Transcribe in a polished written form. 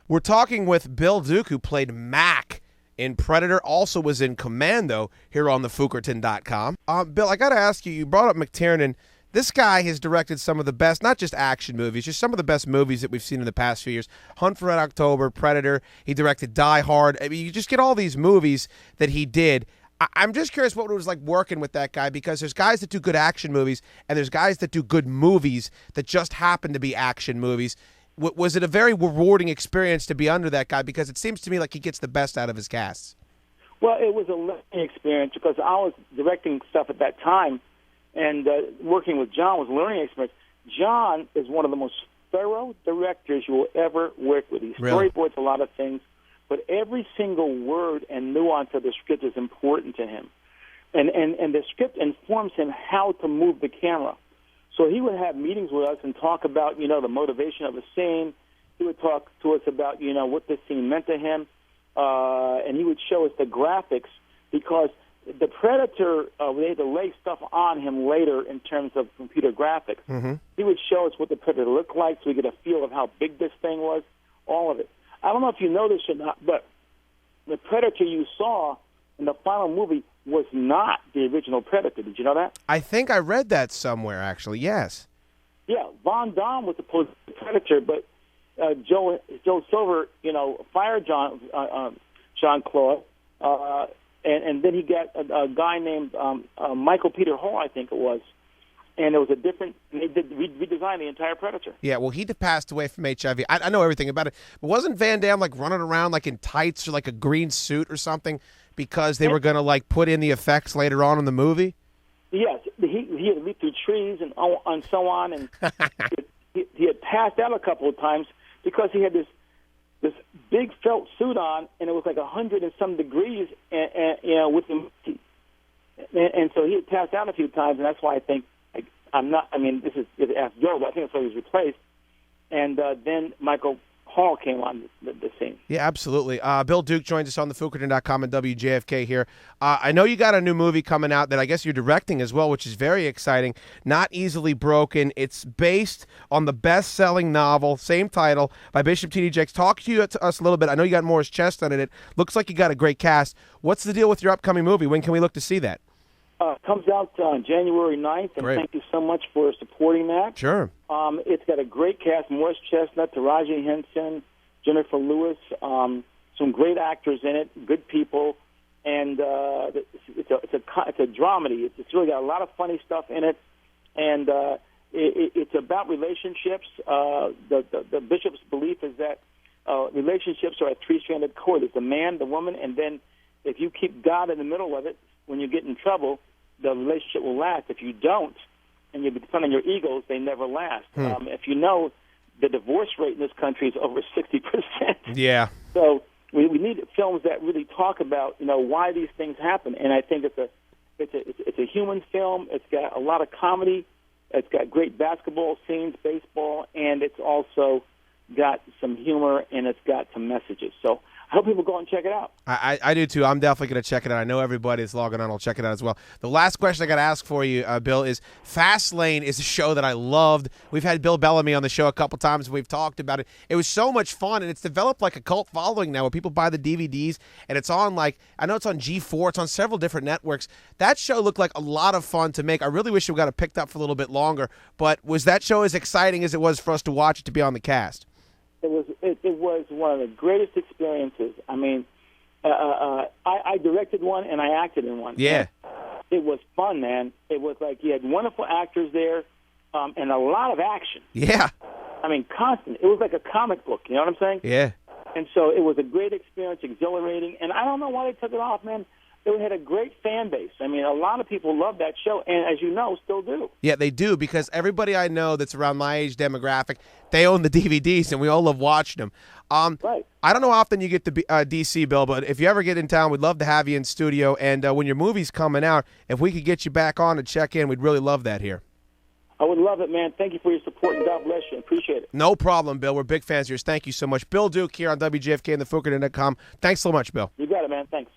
We're talking with Bill Duke, who played Mac in Predator, also was in Commando here on the Fukerton.com. Bill, I got to ask you, you brought up McTiernan. This guy has directed some of the best, not just action movies, just some of the best movies that we've seen in the past few years. Hunt for Red October, Predator. He directed Die Hard. I mean, you just get all these movies that he did. I'm just curious what it was like working with that guy, because there's guys that do good action movies and there's guys that do good movies that just happen to be action movies. Was it a very rewarding experience to be under that guy? Because it seems to me like he gets the best out of his casts. Well, it was a learning experience because I was directing stuff at that time, and working with John was a learning experience. John is one of the most thorough directors you will ever work with. He storyboards a lot of things, but every single word and nuance of the script is important to him. And the script informs him how to move the camera. So he would have meetings with us and talk about, the motivation of a scene. He would talk to us about, what this scene meant to him. And he would show us the graphics, because the Predator, we had to lay stuff on him later in terms of computer graphics. Mm-hmm. He would show us what the Predator looked like so we get a feel of how big this thing was, all of it. I don't know if you know this or not, but the Predator you saw in the final movie was not the original Predator. Did you know that? I think I read that somewhere, actually, yes. Yeah, Von Damme was supposed to be the Predator, but Joe Silver, fired Jean-Claude, and then he got a guy named Michael Peter Hall, I think it was, and it was a different. They redesigned the entire Predator. Yeah, well, he passed away from HIV. I know everything about it, but wasn't Van Damme like running around like in tights or like a green suit or something because they were going to like put in the effects later on in the movie? Yes, he had leaped through trees and so on, and he had passed out a couple of times because he had this big felt suit on, and it was like 100 and some degrees, and with him, and so he had passed out a few times, and that's why I think this is ask Joe, but I think that's why he was replaced, and then Michael Hall came on the scene. Yeah, absolutely. Bill Duke joins us on the Fukerton.com and WJFK here. I know you got a new movie coming out that I guess you're directing as well, which is very exciting. Not Easily Broken. It's based on the best-selling novel, same title, by Bishop T.D. Jakes. Talk to us a little bit. I know you got Morris Chestnut in it. Looks like you got a great cast. What's the deal with your upcoming movie? When can we look to see that? Comes out on January 9th, and Great. Thank you so much for supporting that. Sure. It's got a great cast: Morris Chestnut, Taraji Henson, Jennifer Lewis, some great actors in it, good people, and it's a dramedy. It's really got a lot of funny stuff in it, and it's about relationships. The bishop's belief is that relationships are a three-stranded cord. There's the man, the woman, and then if you keep God in the middle of it, when you get in trouble, the relationship will last. If you don't, and you depend on your egos, they never last. If you know, the divorce rate in this country is over 60%. Yeah. So we need films that really talk about why these things happen. And I think it's a human film. It's got a lot of comedy. It's got great basketball scenes, baseball, and it's also got some humor, and it's got some messages. So I hope people go and check it out. I do, too. I'm definitely going to check it out. I know everybody that's logging on will check it out as well. The last question I got to ask for you, Bill, is Fastlane is a show that I loved. We've had Bill Bellamy on the show a couple times, and we've talked about it. It was so much fun, and it's developed like a cult following now where people buy the DVDs, and it's on, I know it's on G4. It's on several different networks. That show looked like a lot of fun to make. I really wish we got it picked up for a little bit longer, but was that show as exciting as it was for us to watch it, to be on the cast? It was one of the greatest experiences. I mean, I directed one and I acted in one. Yeah. It was fun, man. It was like you had wonderful actors there and a lot of action. Yeah. I mean, constant. It was like a comic book, you know what I'm saying? Yeah. And so it was a great experience, exhilarating. And I don't know why they took it off, man. It had a great fan base. I mean, a lot of people love that show, and as you know, still do. Yeah, they do, because everybody I know that's around my age demographic, they own the DVDs, and we all love watching them. Right. I don't know how often you get to D.C., Bill, but if you ever get in town, we'd love to have you in studio. And when your movie's coming out, if we could get you back on to check in, we'd really love that here. I would love it, man. Thank you for your support, and God bless you. Appreciate it. No problem, Bill. We're big fans of yours. Thank you so much. Bill Duke here on WJFK and the Fukerton.com. Thanks so much, Bill. You got it, man. Thanks.